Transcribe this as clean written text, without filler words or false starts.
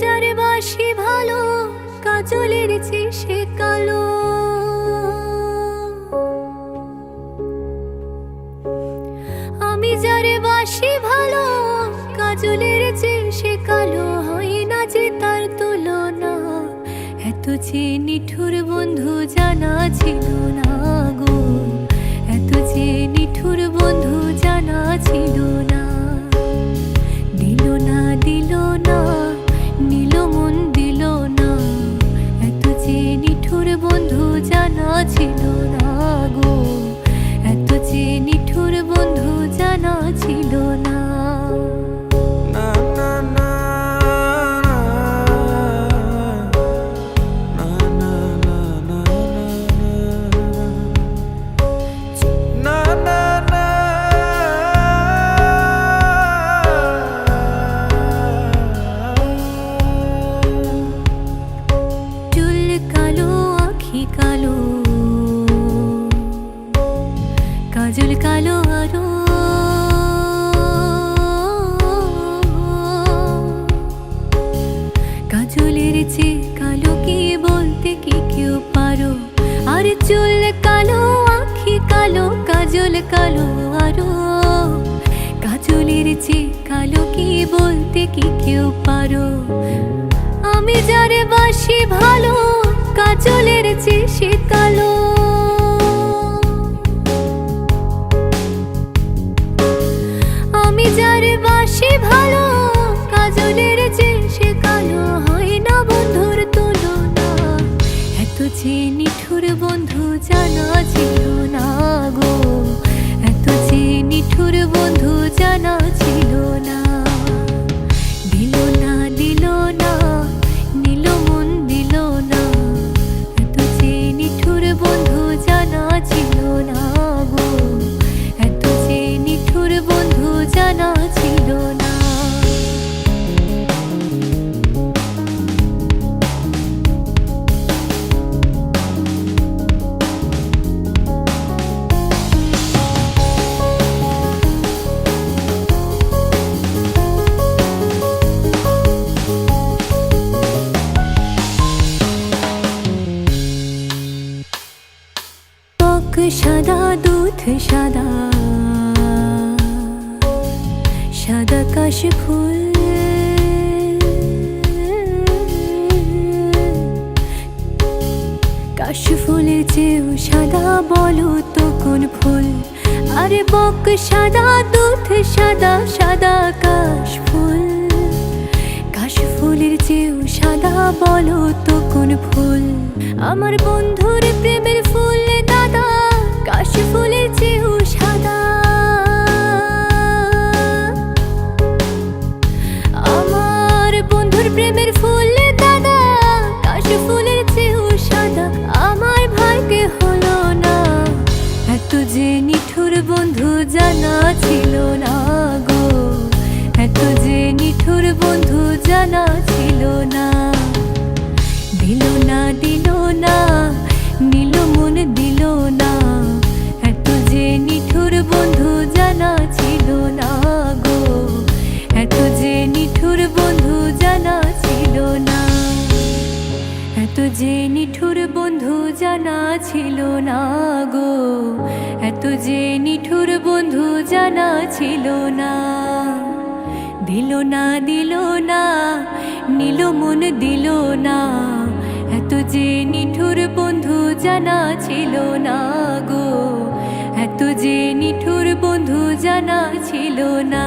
যারে বাসি ভালো, কাজলের চেয়ে সে কালো। আমি যারে বাসি ভালো, কাজলের চেয়ে সে কালো। হয় না যে তার তুলনা, এত যে নিঠুর বন্ধু জানা ছিল না গো, এত যে নিঠুর বন্ধু জানা ছিল না। দিল না দিল না, নিল মন দিল না, এত যে নিঠুর বন্ধু জানা ছিল না গো, এত যে নিঠুর বন্ধু জানা ছিল না। কালো কাজল কালো আরো, কাজলের চেয়ে কালো কি বলতে কি কেউ পারো? আর চুল কালো আখি কালো, কাজল কালো আরো, কাজলের চেয়ে কালো কি বলতে কি কেউ পারো? আমি যারে বাসি ভালো, কাজলের চেয়ে সে কালো। আমি যারে বাসি ভালো, কাজলের চেয়ে সে কালো। হয় না বন্ধুর তুলনা, এত যে নিঠুর বন্ধু জানা ছিল না গো, এত যে নিঠুর বন্ধু জানা ছিল না। দিল না দিল না, নিল মন দিল না, এত যে নিঠুর বন্ধু জানা ছিল না গো, এত যে নিঠুর বন্ধু জানা ছিল না। সাদা দুধ সাদা, সাদা কাশ ফুল, কাশ ফুলের চেয়েও সাদা বলো তো কোন ফুল? আরে বক সাদা দুধ সাদা, সাদা কাশ ফুল, কাশ ফুলের চেয়েও সাদা বলো তো কোন ফুল? আমার বন্ধুর প্রেমের ফুল দাদা, কাশ ফুলের চেয়েও সাদা। আমার বন্ধুর প্রেমের ফুল দাদা, কাশ ফুলের চেয়েও সাদা। আমার ভাগ্যে হলো না, এত যে নিঠুর বন্ধু জানা ছিল না গো, এত যে নিঠুর বন্ধু জানা ছিল না। দিল না দিল না, নিল মন দিল না, এত যে নিঠুর বন্ধু জানা ছিল না গো, এত যে নিঠুর বন্ধু জানা ছিল না, এত যে নিঠুর বন্ধু জানা ছিল না গো, এত যে নিঠুর বন্ধু জানা ছিল না। দিল না দিল না, নিল মন দিল না, এত যে নিঠুর বন্ধু জানা ছিল না গো, এত যে নিঠুর বন্ধু জানা ছিল না।